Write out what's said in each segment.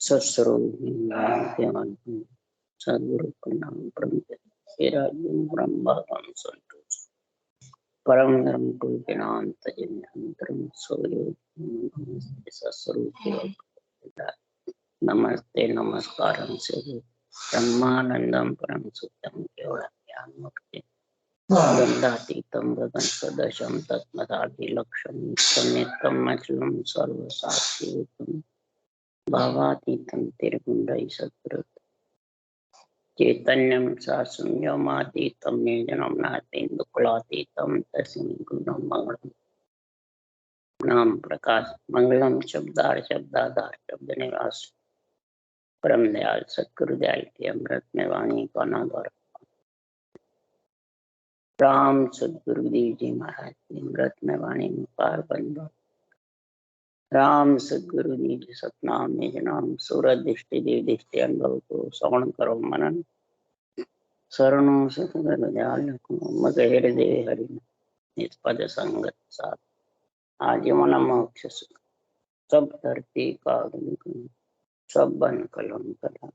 सत्स्वरूप सदगुरु प्रणाम परम तेरा ब्रह्म संतोष परम धर्म कुल के नाम तजन्यंतरम सत्स्वरूप नमस्ते नमस्कारम से ब्रह्मानंदम परम सुतम केवल ज्ञान मुक्ति गंधातीतम गगन सदशम तत्मदाभिलक्षम सन्नितम अचलम सर्वसाक्षिभूतम भावातीतं तिरगुंडै सत्कृत चैतन्यं साशून्यमातीतं निर्जनं नातेन्दुकुलातीतं तस्मै गुरुं मंगलम नाम प्रकाश मंगलम शब्दार्थ शब्दाधार शब्द निवास परम दयाल सतगुरुदयाल की अमृत में वाणी का नागर राम सतगुरुदेव जी महाराज की अमृत में वाणी में पार बन राम सदगुरु निज सतनाम निज नाम सूरत दृष्टि देव दृष्टि अनुभव को श्रवण करो मनन शरणों सतगुरु दयाल मग हृदय हरि निष्पद संगत साथ आज मन मोक्ष सुख सब धरती का सब बन कलम कला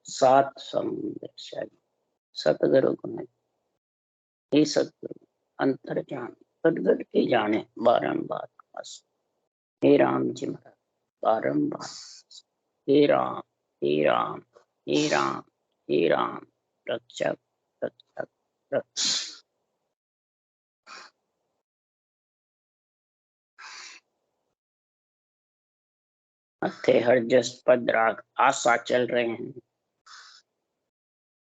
सात समुद्र सतगुरु गुण हे सतगुरु अंतर जान सदगुरु की जाने बारंबार हे राम जी महाराज बारंबार हे राम हे राम हे राम हे राम रक्षक रक्षक रक्षक। अथे हर जस पद राग आशा चल रहे हैं।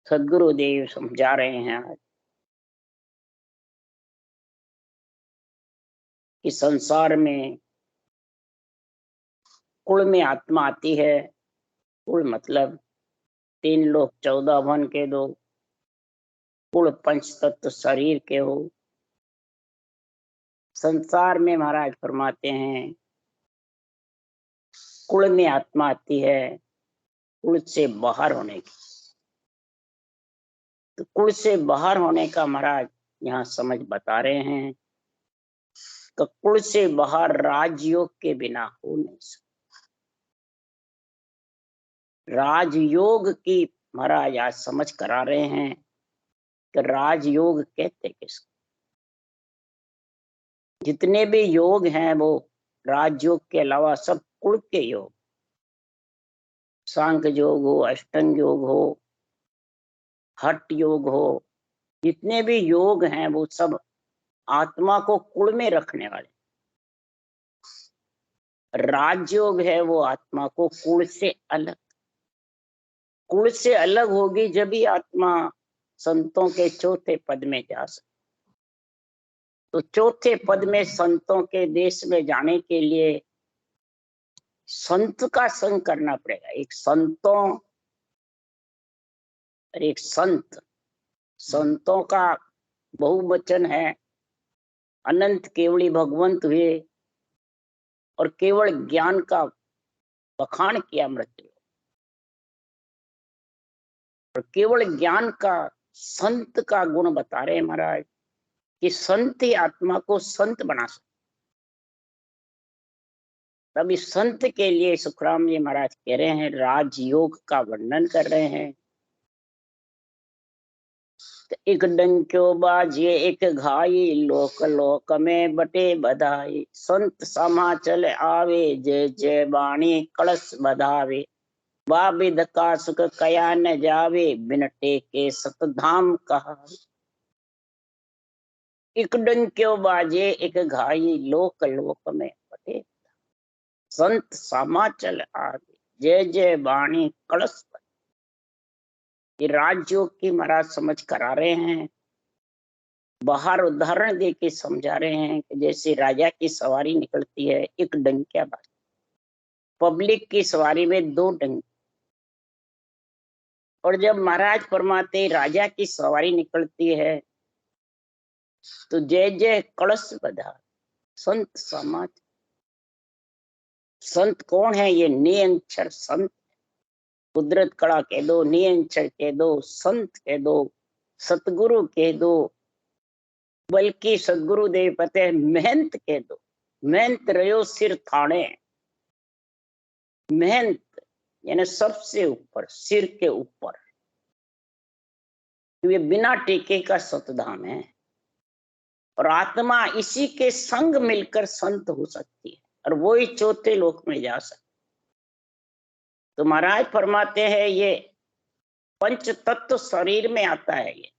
सदगुरुदेव समझा रहे हैं आज कि संसार में कुल में आत्मा आती है। कुल मतलब 3 लोक 14 भवन के दो, कुल 5 तत्व शरीर के हो। संसार में महाराज फरमाते हैं कुल में आत्मा आती है कुल से बाहर होने की। तो कुल से बाहर होने का महाराज यहाँ समझ बता रहे हैं। तो कुल से बाहर राजयोग के बिना हो नहीं सकता। राजयोग की महाराज आज समझ करा रहे हैं कि राजयोग कहते किसको। जितने भी योग हैं वो राजयोग के अलावा सब कुल के योग, सांख्य योग हो, अष्टांग योग हो, हठ योग हो, जितने भी योग हैं वो सब आत्मा को कुल में रखने वाले। राजयोग है वो आत्मा को कुल से अलग, कुल से अलग होगी जब ही आत्मा संतों के चौथे पद में जा सकती। तो चौथे पद में संतों के देश में जाने के लिए संत का संग करना पड़ेगा। एक संतों और एक संत। संतों का बहुवचन है, अनंत केवली भगवंत हुए और केवल ज्ञान का बखान किया मृत्यु। और केवल ज्ञान का संत का गुण बता रहे महाराज कि संत ही आत्मा को संत बना सकते। तभी संत के लिए सुखराम जी महाराज कह रहे हैं, राजयोग का वर्णन कर रहे हैं। तो एक डंक्यो बाजे एक घाई, लोक लोक में बटे बधाई। संत समाचल आवे, जय जय बाणी कलश बधावे। बाबिद का सुख कया न जावे, बिन टेके सतधाम कहा। एक डंक्यो बाजे एक घाई, लोक लोक में बटे। संत समाचल आवे, जय जय बाणी कलश। ये राजयोग की महाराज समझ करा रहे हैं। बाहर उदाहरण दे के समझा रहे हैं कि जैसे राजा की सवारी निकलती है एक डंकिया बाज, पब्लिक की सवारी में 2 डंकी। और जब महाराज फरमाते राजा की सवारी निकलती है तो जय जय कलश बधा। संत समाज। संत कौन है? ये निअक्षर संत। कुदरत कड़ा कह दो, निअक्षर कह दो, संत कह दो, सतगुरु कह दो, बल्कि सदगुरुदेव पते मेहनत कह दो। मेहनत रहो सिर थाने। मेहनत यानी सबसे ऊपर, सिर के ऊपर। तो ये बिना टीके का सतधाम है और आत्मा इसी के संग मिलकर संत हो सकती है और वो ही चौथे लोक में जा सकती। तो महाराज फरमाते हैं ये पंच तत्व शरीर में आता है। ये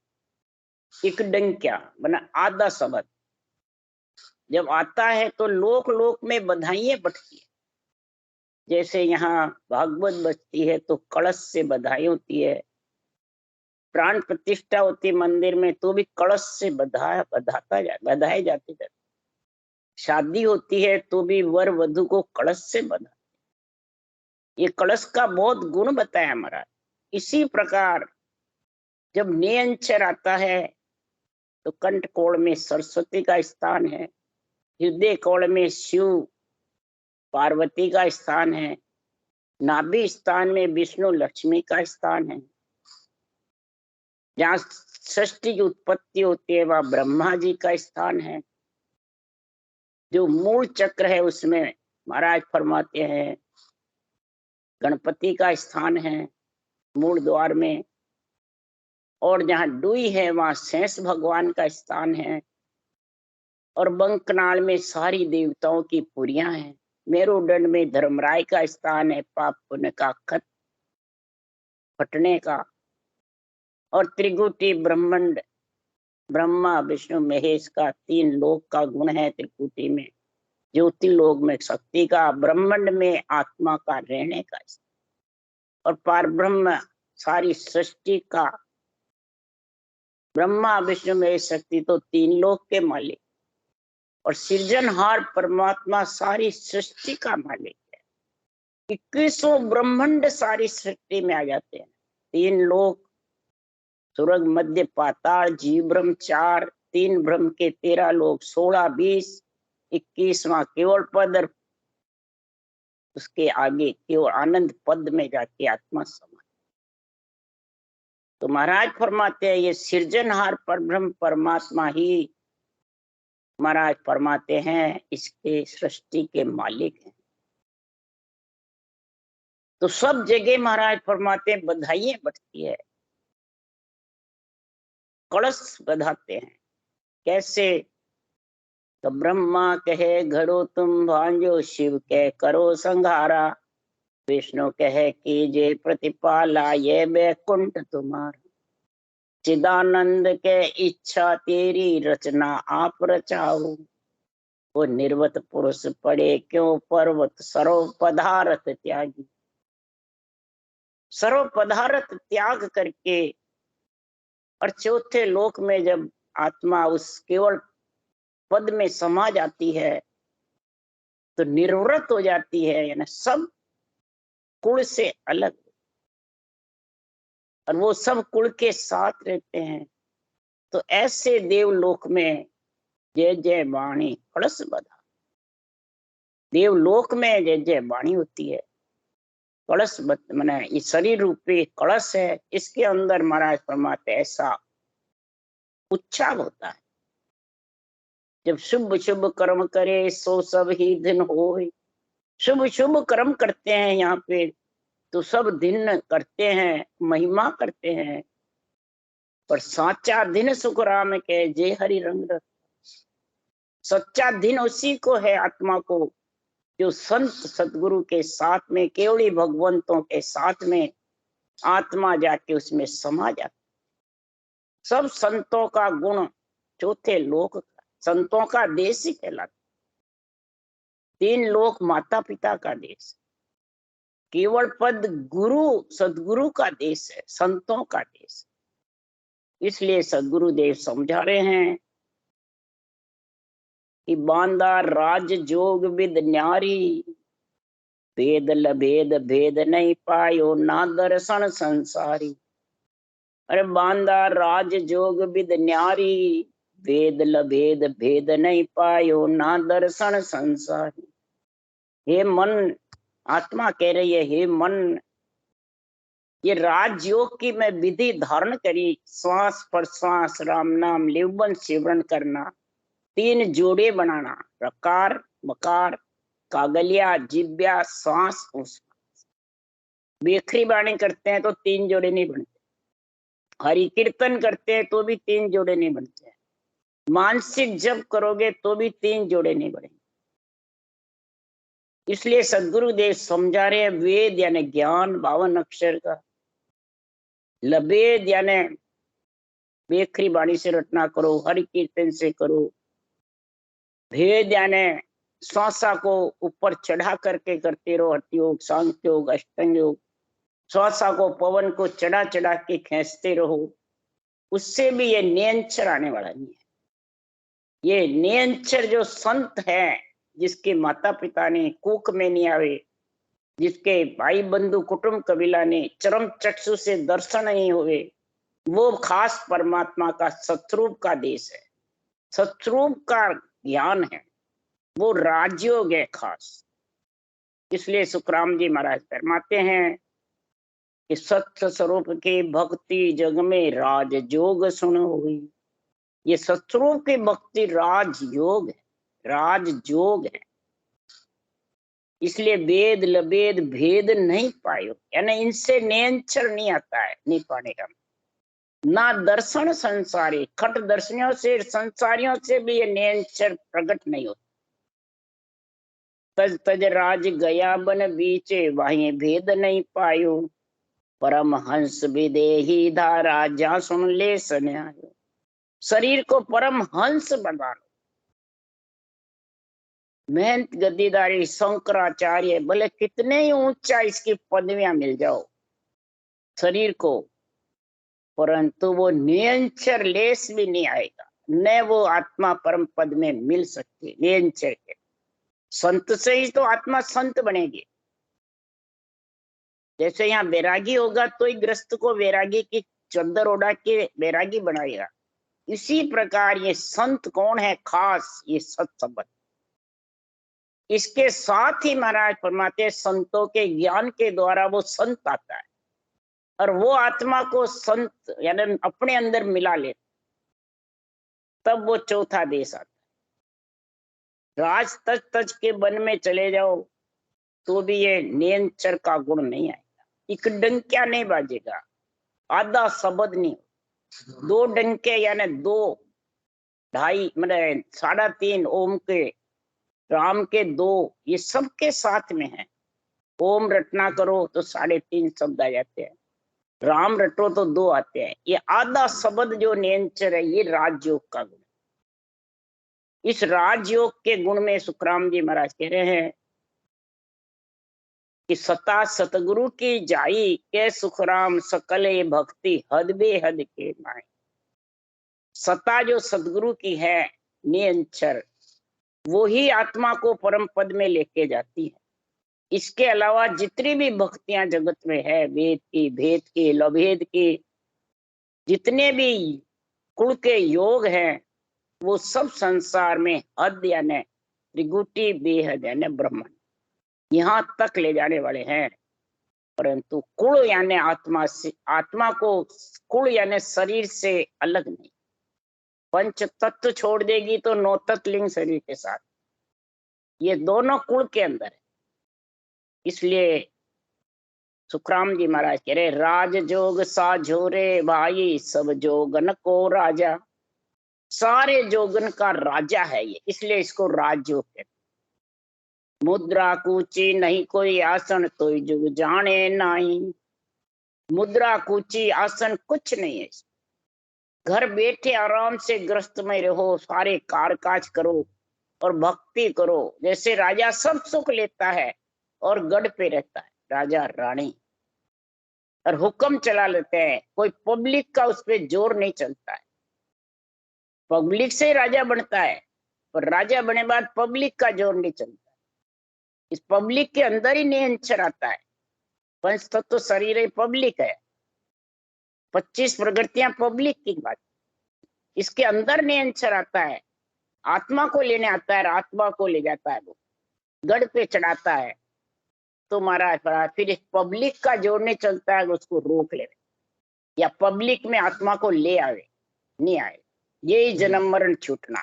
एक डंक्या बना आधा शब्द जब आता है तो लोक लोक में बधाइयां बटती है। जैसे यहाँ भागवत बजती है तो कलश से बधाई होती है, प्राण प्रतिष्ठा होती है मंदिर में तो भी कलश से बधाए जाते थे। शादी होती है तो भी वर वधु को कलश से बधा। ये कलश का बहुत गुण बताया हमारा। इसी प्रकार जब नियंचर आता है तो कंठ कोण में सरस्वती का स्थान है, हृदय कोण में शिव पार्वती का स्थान है, नाभि स्थान में विष्णु लक्ष्मी का स्थान है, जहाँ सृष्टि की उत्पत्ति होती है वह ब्रह्मा जी का स्थान है। जो मूल चक्र है उसमें महाराज फरमाते हैं गणपति का स्थान है मूल द्वार में, और जहाँ डुई है वहां शेष भगवान का स्थान है, और बंकनाल में सारी देवताओं की पुरियां हैं। मेरुदंड में धर्मराय का स्थान है, पाप पुण्य का खत फटने का, और त्रिकुटी ब्रह्मांड ब्रह्मा विष्णु महेश का 3 लोक का गुण है। त्रिकुटी में ज्योतिर्लोक में शक्ति का, ब्रह्मांड में आत्मा का रहने का, और पार ब्रह्म सारी सृष्टि का। ब्रह्मा विष्णु महेश शक्ति तो 3 लोक के मालिक, और सृजनहार परमात्मा सारी सृष्टि का मालिक है। 21 ब्रह्मांड सारी सृष्टि में आ जाते हैं। 3 लोक स्वर्ग मध्य पाताल जीव ब्रह्म 4, 3 ब्रह्म के 13 लोक 16 20 21वां केवल पद, और उसके आगे केवल आनंद पद में जाके आत्मा समा। तो महाराज फरमाते हैं ये सृजनहार परब्रह्म परमात्मा ही महाराज फरमाते हैं इसके सृष्टि के मालिक हैं। तो सब जगह महाराज फरमाते हैं बधाइयां बटती है, कलश बधाते हैं। कैसे? तो ब्रह्मा कहे घड़ो तुम भांजो, शिव कह करो संघारा, विष्णु कहे कीजे प्रतिपाला, ये बैकुंठ तुम्हारा। चिदानंद के इच्छा तेरी रचना आप रचाओ, वो निर्वत पुरुष पड़े क्यों पर्वत, सर्व पदार्थ त्यागी। सर्व पदार्थ त्याग करके और चौथे लोक में जब आत्मा उस केवल पद में समा जाती है तो निर्वृत हो जाती है, यानी सब कुल से अलग, और वो सब कुल के साथ रहते हैं। तो ऐसे देवलोक में जय जय वाणी कलश बधा। देवलोक में जय जय वाणी होती है, कलश माने इस शरीर रूपी कलश है, इसके अंदर महाराज फरमाते ऐसा उच्चार होता है। जब शुभ शुभ कर्म करे सो सब ही दिन होए। शुभ शुभ कर्म करते हैं यहाँ पे तो सब दिन करते हैं, महिमा करते हैं, पर साचा दिन सुख राम के जय हरि रंग रत। सच्चा दिन उसी को है आत्मा को जो संत सतगुरु के साथ में केवली भगवंतों के साथ में आत्मा जाके उसमें समा जाती। सब संतों का गुण चौथे लोक, संतों का देश ही कहलाता। 3 लोक माता पिता का देश, केवल पद गुरु सदगुरु का देश है, संतों का देश। इसलिए सदगुरुदेव समझा रहे हैं कि बांदा राज जोग विद न्यारी, भेद लभेद भेद नहीं पायो ना दर्शन संसारी। अरे बांदा राज जोग विद न्यारी, भेद लभेद भेद नहीं पायो ना दर्शन संसारी। हे मन, आत्मा कह रही है हे मन, ये राजयोग की मैं विधि धारण करी, श्वास पर श्वास राम नाम लिवबन सिमरन करना, 3 जोड़े बनाना, रकार मकार कागलिया जिब्या श्वास उस। बेखरी बाणी करते हैं तो 3 जोड़े नहीं बनते, हरि कीर्तन करते हैं तो भी 3 जोड़े नहीं बनते, मानसिक जप करोगे तो भी 3 जोड़े नहीं बनेंगे। इसलिए सदगुरुदेव समझा रहे हैं वेद यानी ज्ञान 52 अक्षर का, लबेद यानी बेखरी बाणी से रटना करो, हरि कीर्तन से करो, भेद यानी श्वासा को ऊपर चढ़ा करके करते रहो, हठ योग, सांख्य योग, अष्टांग योग, श्वासा को पवन को चढ़ा चढ़ा के खींचते रहो, उससे भी ये नियंत्रण आने वाला नहीं है। ये नियंत्रण जो संत है, जिसके माता पिता ने कुक में नहीं आवे, जिसके भाई बंधु कुटुंब कबीला ने चरम चक्षु से दर्शन नहीं हुए, वो खास परमात्मा का सतरूप का देश है, सतरूप का ज्ञान है, वो राजयोग है खास। इसलिए सुखराम जी महाराज फरमाते हैं कि सत्य स्वरूप के भक्ति जग में राज जोग सुन हुई। ये सतरूप की भक्ति राजयोग है, राजयोग है। इसलिए वेद लबेद भेद नहीं पायो, यानी इनसे नियंत्रण नहीं आता है, नहीं पाने का ना दर्शन संसारी, खट दर्शनियों से संसारियों से भी ये नियंत्रण प्रकट नहीं होता। तज तज राज गया बन बीचे, वहीं भेद नहीं पायो, परम हंस विदेही धारा, जा सुन ले सन्यायो। शरीर को परम हंस बना लो। महंत गद्दीदारी शंकराचार्य भले कितने ही ऊंचा इसकी पदवियां मिल जाओ शरीर को, परंतु वो नियंचर लेस भी नहीं आएगा, न वो आत्मा परम पद में मिल सकती। नियंचर के संत से ही तो आत्मा संत बनेगी। जैसे यहाँ वैरागी होगा तो ही ग्रस्त को वैरागी की चद्दर ओढ़ा के वैरागी बनाएगा, इसी प्रकार ये संत कौन है खास, ये सत्संबंध। इसके साथ ही महाराज फरमाते हैं संतों के ज्ञान के द्वारा वो संत आता है और वो आत्मा को संत यानी अपने अंदर मिला ले, तब वो चौथा देश आता है। राज तज तज के वन में चले जाओ तो भी ये नियंत्रण का गुण नहीं आएगा, एक डंका नहीं बाजेगा, आधा शब्द नहीं, 2 डंके यानी 2 ढाई मतलब 3.5 ओम के, राम के 2, ये सबके साथ में है। ओम रटना करो तो 3.5 शब्द आ जाते हैं, राम रटो तो 2 आते हैं। ये आधा शब्द जो नियंत्रण है, ये राजयोग का गुण। इस राजयोग के गुण में सुखराम जी महाराज कह रहे हैं कि सता सतगुरु की जाई, के सुखराम सकले भक्ति हद बेहद के माई। सता जो सतगुरु की है नियंत्रण, वो ही आत्मा को परम पद में लेके जाती है। इसके अलावा जितनी भी भक्तियां जगत में है, वेद की, भेद की, लभेद की, जितने भी कुल के योग हैं, वो सब संसार में हद यानी त्रिगुटी बेहद यानी ब्रह्मन, यहाँ तक ले जाने वाले हैं। परंतु कुल यानी आत्मा से, आत्मा को कुल यानी शरीर से अलग नहीं। पंच तत्व छोड़ देगी तो 9 तत्लिंग शरीर के साथ, ये दोनों कुल के अंदर है। इसलिए सुखराम जी महाराज कह रहे राज जोग सा झोरे भाई, सब जोगन को राजा। सारे जोगन का राजा है ये, इसलिए इसको राजयोग कहते। मुद्रा कूची नहीं कोई आसन, तो जुग जाने नहीं। मुद्रा कूची आसन कुछ नहीं है, घर बैठे आराम से ग्रस्त में रहो, सारे कारकाज करो और भक्ति करो। जैसे राजा सब सुख लेता है और गढ़ पे रहता है राजा रानी, और हुक्म चला लेते हैं, कोई पब्लिक का उस पर जोर नहीं चलता है। पब्लिक से राजा बनता है, पर राजा बने बाद पब्लिक का जोर नहीं चलता। इस पब्लिक के अंदर ही नियंत्रण आता है। पंच तत्व शरीर पब्लिक है, 25 प्रकृतियां पब्लिक की बात, इसके अंदर नियंत्रण आता है, आत्मा को लेने आता है, आत्मा को ले जाता है, वो गढ़ पे चढ़ाता है। तो महाराज फिर इस पब्लिक का जोर नहीं चलता है, उसको रोक ले या पब्लिक में आत्मा को ले आवे, नहीं आए, यही जन्म मरण छूटना।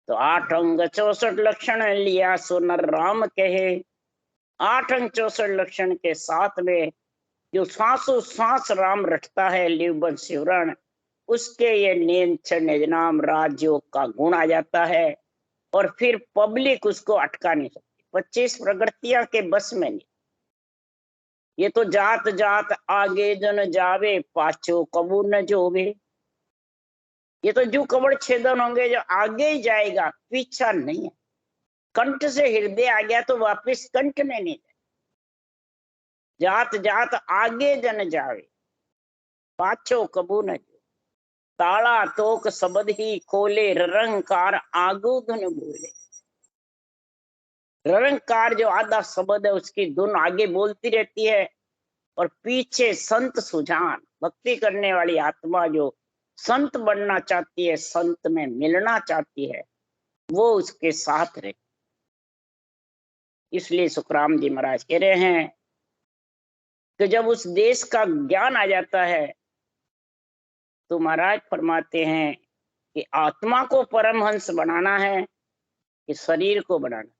तो 8 अंग 64 लक्षण लिया, सो नर राम कहे, 8 अंग 64 लक्षण के साथ में जो श्वासों श्वास राम रटता है लिवबन शिवरण, उसके ये नियंत्रण निजनाम राजयोग का गुण आ जाता है और फिर पब्लिक उसको अटका नहीं सकती। 25 प्रगतियां के बस में नहीं। ये तो जात जात आगे जन जावे पाछो कबू न जोवे। ये तो जो कबड़ छेदन होंगे जो आगे ही जाएगा, पीछा नहीं है। कंठ से हृदय आ गया तो वापिस कंठ में नहीं जाए। जात जात आगे जन जावे पाछो कबू न जो। ताला तोक शब्द ही खोले ररंकार आगू धुन बोले। ररंकार जो आधा शब्द है उसकी धुन आगे बोलती रहती है और पीछे संत सुजान भक्ति करने वाली आत्मा जो संत बनना चाहती है, संत में मिलना चाहती है, वो उसके साथ रहे। इसलिए सुखराम जी महाराज कह रहे हैं कि जब उस देश का ज्ञान आ जाता है तो महाराज फरमाते हैं कि आत्मा को परमहंस बनाना है कि शरीर को बनाना,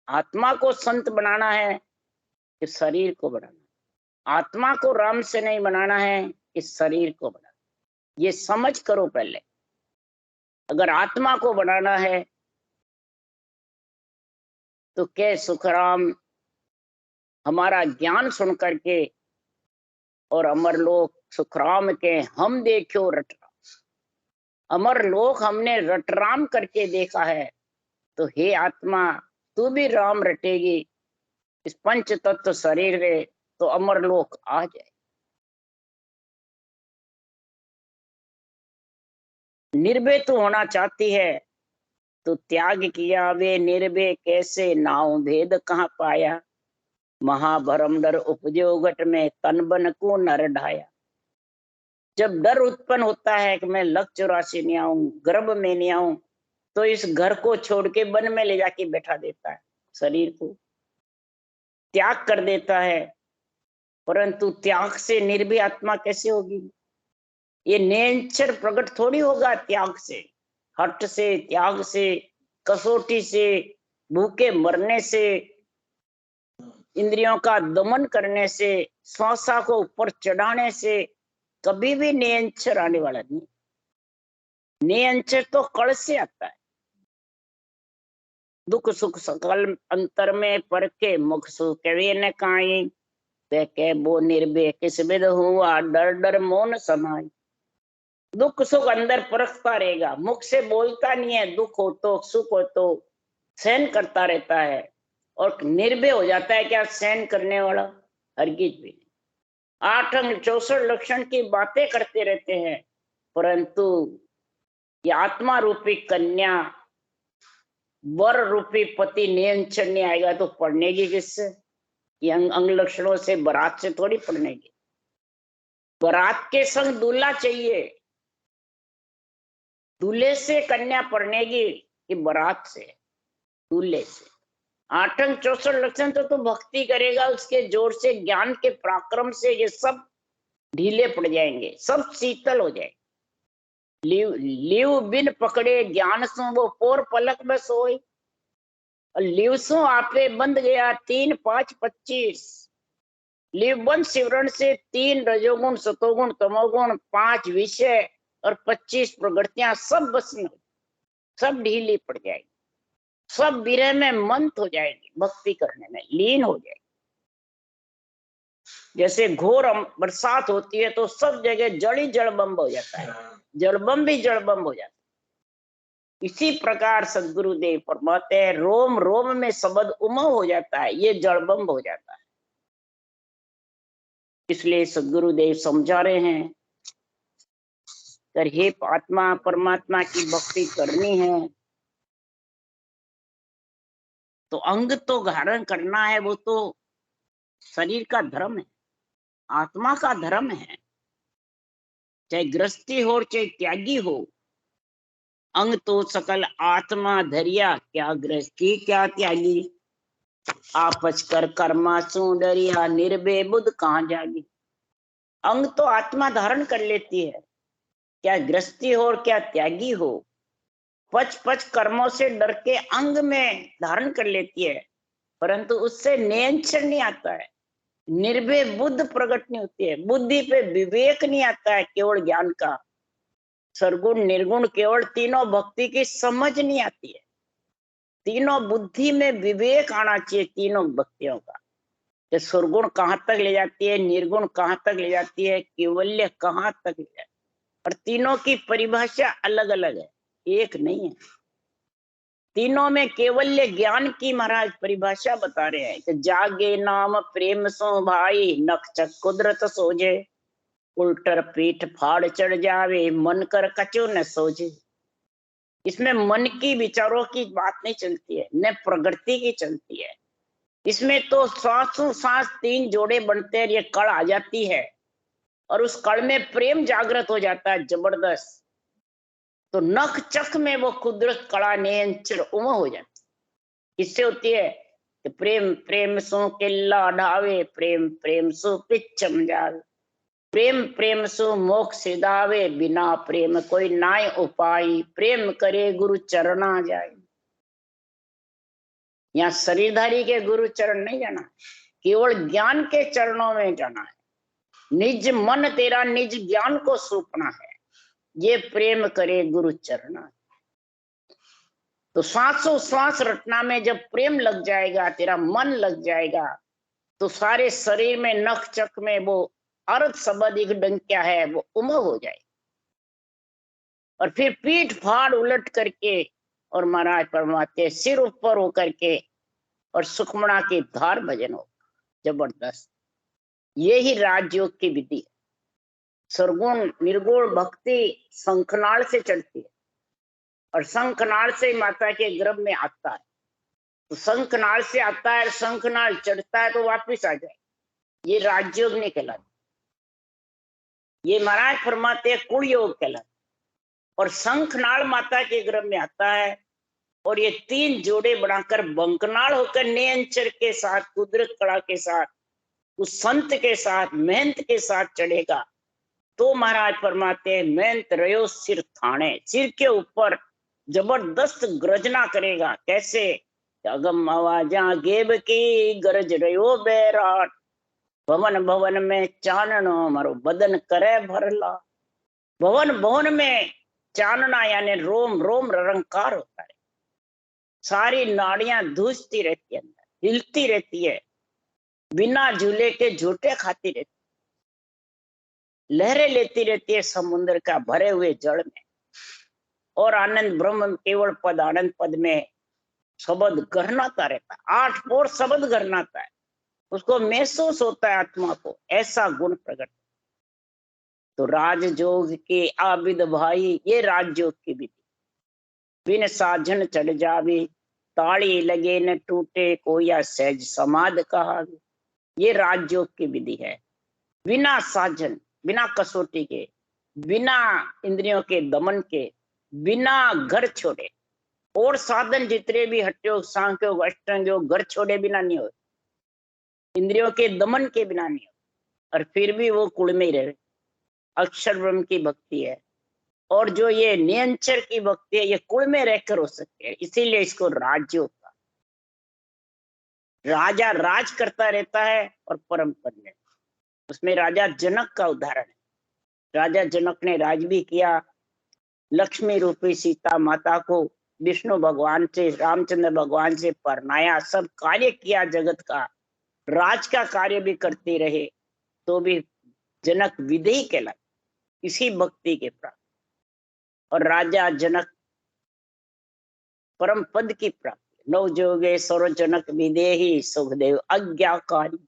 आत्मा को संत बनाना है कि शरीर को बनाना, आत्मा को राम से नहीं बनाना है कि शरीर को बनाना। ये समझ करो पहले। अगर आत्मा को बनाना है तो क्या सुखराम हमारा ज्ञान सुन करके और अमरलोक सुखराम के हम देखो रटराम, अमरलोक हमने रटराम करके देखा है, तो हे आत्मा तू भी राम रटेगी इस पंच तत्व शरीर में तो अमरलोक आ जाए। निर्भय तू होना चाहती है तो त्याग किया वे निर्भय कैसे नाव भेद कहाँ पाया। महाभरम डर उपजो घट में तन बन को नर ढाया। जब डर उत्पन्न होता है कि मैं लक्ष्य राशि नहीं आऊं, गर्भ में नहीं आऊं, तो इस घर को छोड़ के वन में ले जाके बैठा देता है, शरीर को त्याग कर देता है। परंतु त्याग से निर्भय आत्मा कैसे होगी? ये नेचर प्रकट थोड़ी होगा त्याग से, हट से, त्याग से, कसौटी से, भूखे मरने से, इंद्रियों का दमन करने से, श्वासा को ऊपर चढ़ाने से कभी भी नियंत्रण आने वाला नहीं। नियंत्रण तो कल से आता है। दुख सुख सकल अंतर में परखे मुख सुख कवे न काई। के वो निर्भय किस विध हुआ डर डर मौन समाई। दुख सुख अंदर परखता रहेगा, मुख से बोलता नहीं है। दुख हो तो सुख हो तो सहन करता रहता है और निर्भय हो जाता है। क्या सहन करने वाला? हरगिज भी नहीं। 8 अंग 64 लक्षण की बातें करते रहते हैं, परंतु ये आत्मा रूपी कन्या वर रूपी पति नियंत्रण नहीं आएगा तो पढ़नेगी किससे? ये अंग लक्षणों से बारात से थोड़ी पढ़नेगी। बारात के संग दूल्हा चाहिए। दूल्हे से कन्या पढ़नेगी कि बारात से? दूल्हे से। 8 अंग 64 लक्षण तो भक्ति करेगा, उसके जोर से ज्ञान के पराक्रम से ये सब ढीले पड़ जाएंगे, सब शीतल हो जाएंगे। लिव बिन पकड़े ज्ञान सो वो पोर पलक में सोई। लिवसो आपे बंद गया 3 5 25। लिव बंद सिवरण से 3 रजोगुण सतोगुण तमोगुण 5 विषय और 25 प्रवृत्तियां सब बस में, सब ढीली पड़ जाएगी, सब विरह में मंत हो जाएगी, भक्ति करने में लीन हो जाएगी। जैसे घोर बरसात होती है तो सब जगह जड़ ही जड़बंब हो जाता है, जड़बम भी जड़बंब हो जाता है। इसी प्रकार सदगुरुदेव फरमाते हैं रोम रोम में शब्द उमंग हो जाता है, ये जड़बंब हो जाता है। इसलिए सदगुरुदेव समझा रहे हैं हे आत्मा परमात्मा की भक्ति करनी है तो अंग तो धारण करना है, वो तो शरीर का धर्म है, आत्मा का धर्म है। चाहे गृहस्थी हो चाहे त्यागी हो, अंग तो सकल आत्मा धरिया, क्या गृहस्थी क्या त्यागी। आपस कर कर्मा सो डरिया, निर्भय बुद्ध कहाँ जागी। अंग तो आत्मा धारण कर लेती है, क्या गृहस्थी हो और क्या त्यागी हो, पच पच कर्मों से डर के अंग में धारण कर लेती है। परंतु उससे नियंत्रण नहीं आता है, निर्भय बुद्ध प्रकट नहीं होती है, बुद्धि पे विवेक नहीं आता है केवल ज्ञान का, सरगुण निर्गुण केवल तीनों भक्ति की समझ नहीं आती है, तीनों बुद्धि में विवेक आना चाहिए तीनों भक्तियों का, कि सुरगुण कहाँ तक ले जाती है, निर्गुण कहाँ तक ले जाती है, केवल्य कहाँ तक ले जाती है, और तीनों की परिभाषा अलग अलग है, एक नहीं है। तीनों में केवल्य ज्ञान की महाराज परिभाषा बता रहे हैं कि जागे नाम प्रेम सो भाई, नखचक कुदरत सोजे, उल्टर पीठ फाड़ चढ़ जावे, मन कर कचो न सोजे। इसमें मन की विचारों की बात नहीं चलती है, न प्रकृति की चलती है। इसमें तो सांसों सांस तीन जोड़े बनते हैं, ये कड़ आ जाती है और उस कड़ में प्रेम जागृत हो जाता है जबरदस्त, तो नख चक में वो कुदरत कड़ा नियंत्रण उम हो जाती है। इससे होती है कि प्रेम प्रेम सो किल्ला ढावे, प्रेम प्रेम सो पिच्चम जावे, प्रेम प्रेम सो मोक्ष सिधावे, बिना प्रेम कोई नाय उपाय, प्रेम करे गुरु चरणा जाए। यहाँ शरीरधारी के गुरु चरण नहीं जाना, केवल ज्ञान के चरणों में जाना है, निज मन तेरा निज ज्ञान को सौंपना है, ये प्रेम करे गुरु चरणा। तो सांसों सांस रटना में जब प्रेम लग जाएगा, तेरा मन लग जाएगा, तो सारे शरीर में नख चक में वो अर्थ शब्द एक डंक्या है वो उमग हो जाए, और फिर पीठ फाड़ उलट करके और महाराज परमाते सिर ऊपर होकर के और सुखमणा की धार भजन हो जबरदस्त। यही राजयोग की विधि है। सरगुण निर्गुण भक्ति शंखनाल से चढ़ती है और शंखनाल से माता के गर्भ में आता है, तो शंखनाल से आता है, शंखनाल चढ़ता है तो वापिस आ जाए, ये राजयोग नहीं कहलाता, ये महाराज फरमाते कुल योग कहलाता। और शंखनाल माता के गर्भ में आता है और ये तीन जोड़े बनाकर बंकनाल होकर नियंचर के साथ कुदरत कड़ा के साथ उस संत के साथ मेहनत के साथ चढ़ेगा, तो महाराज फरमाते मेहनत रहो सिर थाने, सिर के ऊपर जबरदस्त गर्जना करेगा। कैसे? अगम आवाजा गेब की गरज रहो बैराट, भवन भवन में चाननो मारो बदन करे भरला। भवन भवन में चानना यानी रोम रोम रंकार होता है, सारी नाड़ियां धूसती रहती है, अंदर हिलती रहती है, बिना झूले के झूठे खाती रहती, लहरें लेती रहती है समुद्र का भरे हुए जल में, और आनंद ब्रह्म केवल पद आनंद पद में शब्द गहनाता रहता है, 8 पोर शब्द गहनाता है, उसको महसूस होता है आत्मा को, ऐसा गुण प्रकट। तो राजयोग के आबिद भाई, ये राजयोग की विधि, बिन साधन चढ़ जावे, ताड़ी लगे न टूटे कोया सहज समाध कहा, ये राजयोग की विधि है। बिना साधन, बिना कसौटी के, बिना इंद्रियों के दमन के, बिना घर छोड़े, और साधन जितने भी हट्योग सांख्योग अष्टांग योग घर छोड़े बिना नहीं हो, इंद्रियों के दमन के बिना नहीं हो, और फिर भी वो कुल में ही रहे। अक्षर ब्रह्म की भक्ति है, और जो ये नियंचर की भक्ति है ये कुल में रहकर हो सकती है, इसीलिए इसको राजयोग का। राजा राज करता रहता है और परम पद में, उसमें राजा जनक का उदाहरण है। राजा जनक ने राज भी किया, लक्ष्मी रूपी सीता माता को विष्णु भगवान से रामचंद्र भगवान से परनाया, सब कार्य किया जगत का, राज का कार्य भी करते रहे, तो भी जनक विधेय कहलाए, इसी भक्ति के प्राप्त। और राजा जनक परम पद की प्राप्ति। नव जोगेश्वर जनक विदेही सुखदेव आज्ञाकारी,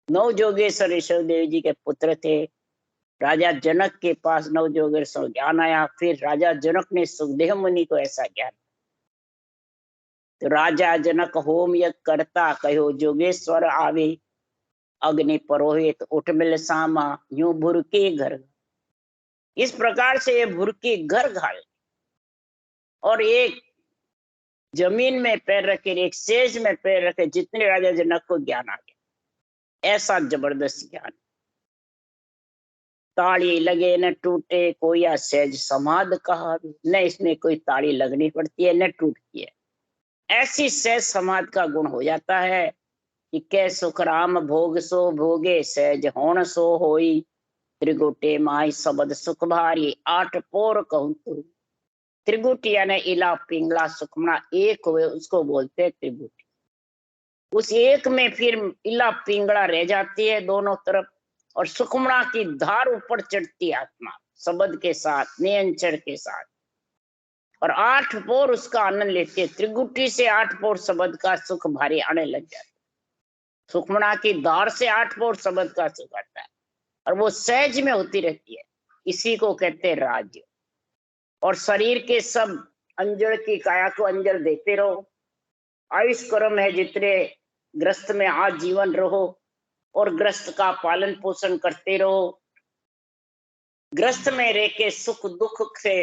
नव जोगेश्वर ऋषभदेव जी के पुत्र थे। राजा जनक के पास नव जोगेश्वर ज्ञान आया, फिर राजा जनक ने सुखदेव मुनि को ऐसा ज्ञान, तो राजा जनक होम यज्ञ करता, कहो जोगेश्वर आवे, अग्नि परोहित उठ मिल सामा, यूं भुरके घर। इस प्रकार से ये भुरके घर घाल, और एक जमीन में पैर रखे, एक सेज में पैर रखे, जितने राजा जनक को ज्ञान आ गया, ऐसा जबरदस्त ज्ञान। ताड़ी लगे न टूटे कोई सहज समाध कहा, न इसमें कोई ताड़ी लगनी पड़ती है न टूटती है, ऐसी सहज समाधि का गुण हो जाता है कि कै सुख राम भोग सो भोगे, सहज होण सो होई, त्रिगुटे माई शब्द सुख भारी, आठ पोर कहूं तू। त्रिगुटी यानी इला पिंगला सुखमना एक हुए, उसको बोलते हैं त्रिगुटी। उस एक में फिर इला पिंगला रह जाती है दोनों तरफ, और सुखमना की धार ऊपर चढ़ती है आत्मा शब्द के साथ, नियंचर के साथ, और आठ पोर उसका आनंद लेते हैं। त्रिगुटी से आठ पोर शब्द का सुख भारी आने लग जाता है। सुखमना की धार से आठ पोर शब्द का सुख आता है, और वो सहज में होती रहती है। इसी को कहते हैं राज्य। और शरीर के सब अंजड़ की काया को अंजड़ देते रहो। आयुष कर्म है जितने ग्रस्त में आज जीवन रहो, और ग्रस्त का पालन पोषण करते रहो। ग्रस्त में रह के सुख दुख से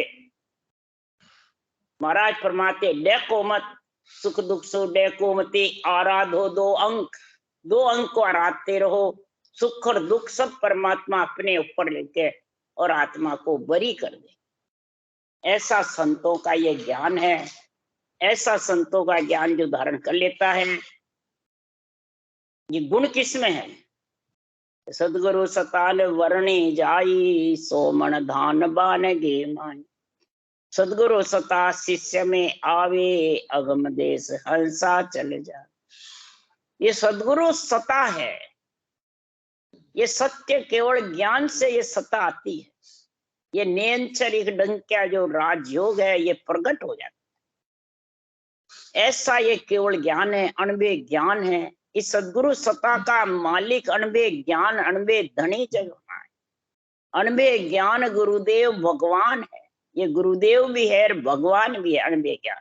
महाराज फरमाते डेको मत, सुख दुख सो डेको मती, आराधो दो अंक को आराधते रहो। सुख और दुख सब परमात्मा अपने ऊपर लेके और आत्मा को बरी कर दे। ऐसा संतों का ये ज्ञान है। ऐसा संतों का ज्ञान जो धारण कर लेता है, ये गुण किसमें है? सदगुरु सतान वर्णी जाई, सोमन धान बान गे माई। सदगुरु सता शिष्य में आवे, अगम देश हंसा चले जा। ये सदगुरु सता है। ये सत्य केवल ज्ञान से ये सता आती है। ये नियंचरिक ढंग का जो राजयोग है ये प्रकट हो जाता है। ऐसा ये केवल ज्ञान है, अणबे ज्ञान है। इस सदगुरु सत्ता का मालिक अणबे ज्ञान, अणबे धनी जगह है। अणबे ज्ञान गुरुदेव भगवान है। ये गुरुदेव भी है और भगवान भी है, अणबे ज्ञान।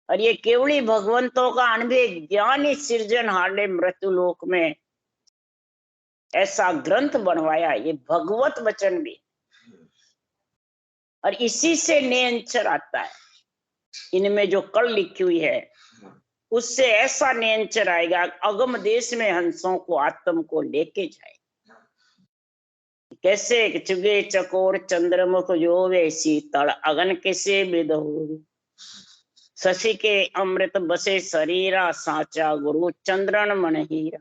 और ये केवली भगवंतों का अणबे ज्ञान ही सृजन हाले मृत्यु लोक में ऐसा ग्रंथ बनवाया। ये भगवत वचन भी, और इसी से नियंचर आता है। इनमें जो कल लिखी हुई है उससे ऐसा नियंचर आएगा, अगम देश में हंसों को आत्म को लेके जाए। कैसे चुगे चकोर चंद्रमुख जोवे, शीतल अगन कैसे विदो। शशि के अमृत बसे शरीरा, साचा गुरु चंद्रन मन हीरा।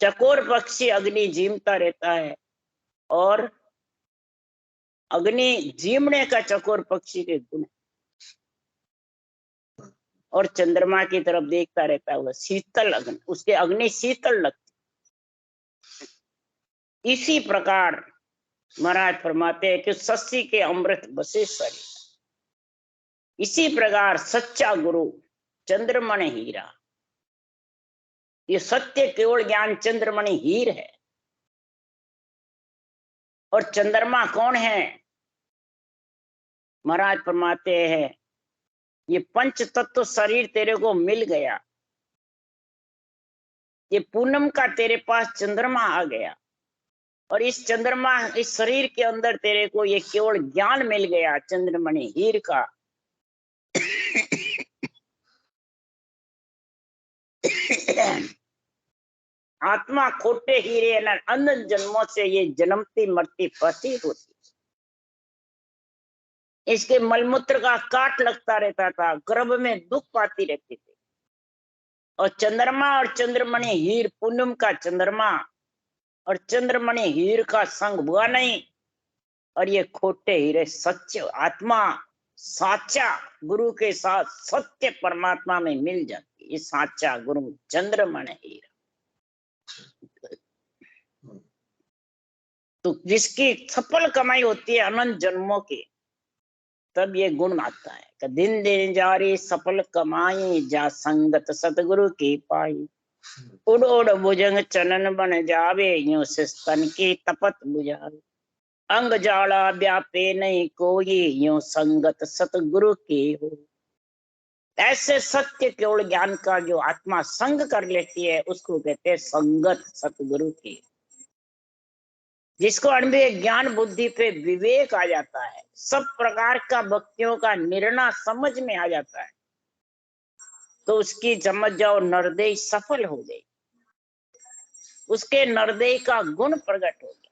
चकोर पक्षी अग्नि जीमता रहता है, और अग्नि जीमने का चकोर पक्षी के गुण, और चंद्रमा की तरफ देखता रहता है। वह शीतल अग्नि, उसके अग्नि शीतल लगती। इसी प्रकार महाराज फरमाते हैं कि शशि के अमृत बसे शरीर। इसी प्रकार सच्चा गुरु चंद्रमण हीरा। ये सत्य केवल ज्ञान चंद्रमणि हीर है। और चंद्रमा कौन है? महाराज फरमाते हैं ये पंच तत्व शरीर तेरे को मिल गया, ये पूनम का तेरे पास चंद्रमा आ गया, और इस चंद्रमा इस शरीर के अंदर तेरे को ये केवल ज्ञान मिल गया चंद्रमणि हीर का। आत्मा खोटे हीरे अनंत जन्मों से ये जन्मती मरती प्रतीत होती। इसके मलमूत्र का काट लगता रहता था, गर्भ में दुख पाती रहती थी। और चंद्रमा और चंद्रमणि हीर, पूनम का चंद्रमा और चंद्रमणि हीर का संग हुआ नहीं, और ये खोटे हीरे सच्चे आत्मा साचा गुरु के साथ सत्य परमात्मा में मिल जाती। ये साचा गुरु चंद्रमणि हीर। तो जिसकी सफल कमाई होती है अनंत जन्मों की, तब ये गुण आता है कि दिन दिन जारी सफल कमाई, जा संगत सतगुरु की पाई। उड़ उड़ भुजंग चनन बन जावे, यूं से स्तन की तपत बुझावे। अंग जाला व्यापे नहीं कोई, यूं संगत सतगुरु की हो। ऐसे सत्य केवल ज्ञान का जो आत्मा संग कर लेती है उसको कहते हैं संगत सतगुरु की। जिसको अणबे ज्ञान बुद्धि पे विवेक आ जाता है, सब प्रकार का भक्तियों का निर्णय समझ में आ जाता है, तो उसकी समझ जाओ नरदेय सफल हो गई। उसके नरदेय का गुण प्रकट हो गया।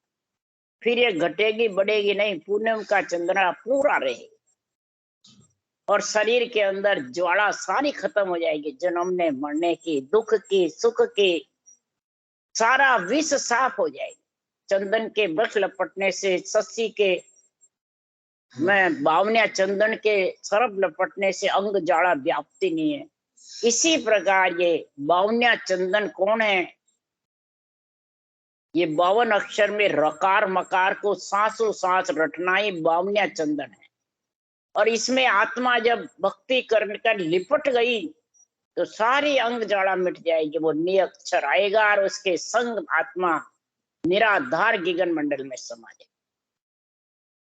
फिर ये घटेगी बढ़ेगी नहीं, पूनम का चंद्रमा पूरा रहेगा। और शरीर के अंदर ज्वाला सारी खत्म हो जाएगी, जन्मने मरने की, दुख की, सुख की, सारा विष साफ हो जाएगी। चंदन के वृक्ष लपटने से, सस्सी के में बावनिया चंदन के सरब लपटने से अंग जाड़ा व्याप्ति नहीं है। इसी प्रकार ये बावनिया चंदन कौन है? ये 52 अक्षर में रकार मकार को सांसों सांस रटना ही बावनिया चंदन है। और इसमें आत्मा जब भक्ति करने का लिपट गई तो सारी अंग जाड़ा मिट जाएगी, वो निअक्षर आएगा और उसके संग आत्मा निराधार गगन मंडल में समा जाएगी।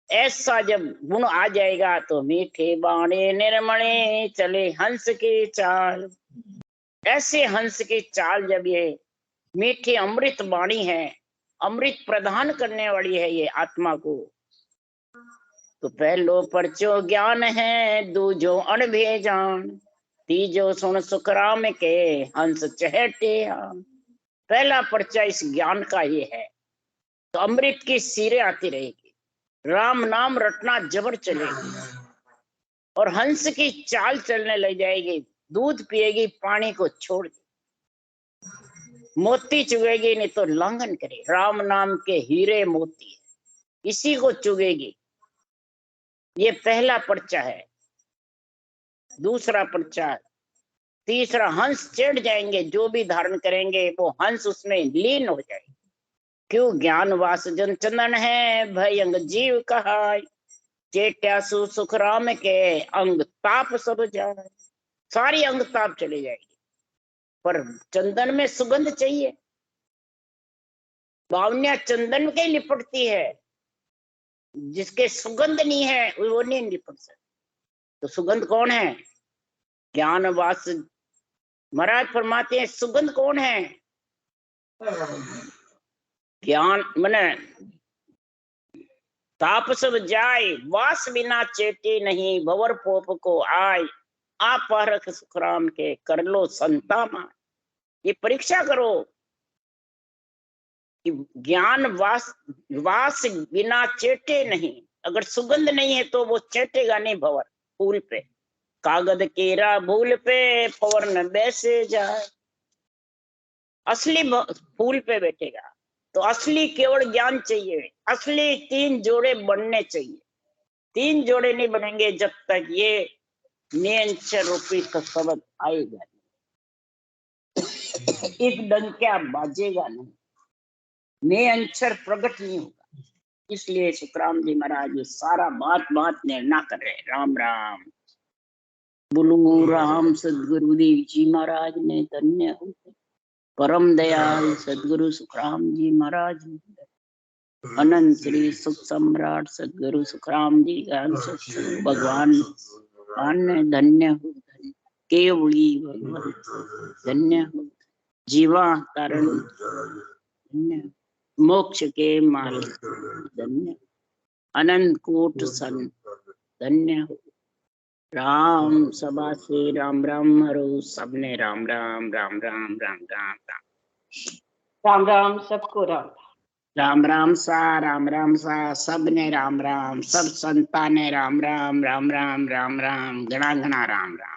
ऐसा जब गुण आ जाएगा तो मीठे बाणे निर्मणे चले हंस की चाल। ऐसे हंस की चाल, जब ये मीठी अमृत वाणी है, अमृत प्रदान करने वाली है ये आत्मा को, तो पहलो परचो ज्ञान है, दूजो अनभेजान, तीजो सुन सुखराम के हंस चहटे। पहला पर्चा इस ज्ञान का ये है। तो अमृत की सीरें आती रहेगी, राम नाम रटना जबर चलेगी, और हंस की चाल चलने लग जाएगी। दूध पिएगी, पानी को छोड़ दे, मोती चुगेगी नहीं तो लांघन करे। राम नाम के हीरे मोती इसी को चुगेगी। ये पहला पर्चा है। दूसरा पर्चा, तीसरा, हंस चढ़ जाएंगे, जो भी धारण करेंगे वो हंस उसमें लीन हो जाएंगे। क्यों? ज्ञान वास जन चंदन है, भयंग जीव कहाय, चेट्यासु सुख राम के अंग ताप सब जाए। सारी अंग ताप चली जाएगी। पर चंदन में सुगंध चाहिए, बावनिया चंदन के लिपटती है, जिसके सुगंध नहीं है वो नहीं लिपट सकता। तो सुगंध कौन है? ज्ञान वास। महाराज फरमाते हैं सुगंध कौन है? ज्ञान मने ताप सब जाए, वास बिना चेते नहीं, भवर पोप को आय, आप रख सुखराम के कर लो संतामा। ये परीक्षा करो कि ज्ञान वास बिना चेटे नहीं। अगर सुगंध नहीं है तो वो चेटेगा नहीं। भवर फूल पे, कागज केरा भूल पे, फवर न बैसे जाए। असली फूल पे बैठेगा। तो असली केवल ज्ञान चाहिए। असली 3 जोड़े बनने चाहिए। 3 जोड़े नहीं बनेंगे जब तक ये नियंचर रूपी का शब्द आएगा, एक डंका बाजेगा नहीं, नियंचर प्रकट नहीं होगा। इसलिए सुखराम जी महाराज ये सारा बात निर्णय कर रहे। राम राम बोलो। राम सदगुरुदेव जी महाराज ने धन्य हो। परम दयाल सदगुरु सुखराम जी महाराज, अनंत श्री सुख सम्राट सदगुरु सुखराम जी का भगवान ने धन्य हो। केवली भगवान धन्य हो। जीवा कारण धन्य, मोक्ष के मालिक धन्य, अनंत कोट सन धन्य हो। राम सभा से राम राम हरो, सबने राम राम राम राम राम राम राम राम राम सबको राम राम राम सा सबने राम राम, सब संतान ने राम राम राम राम राम राम, घना घना राम राम।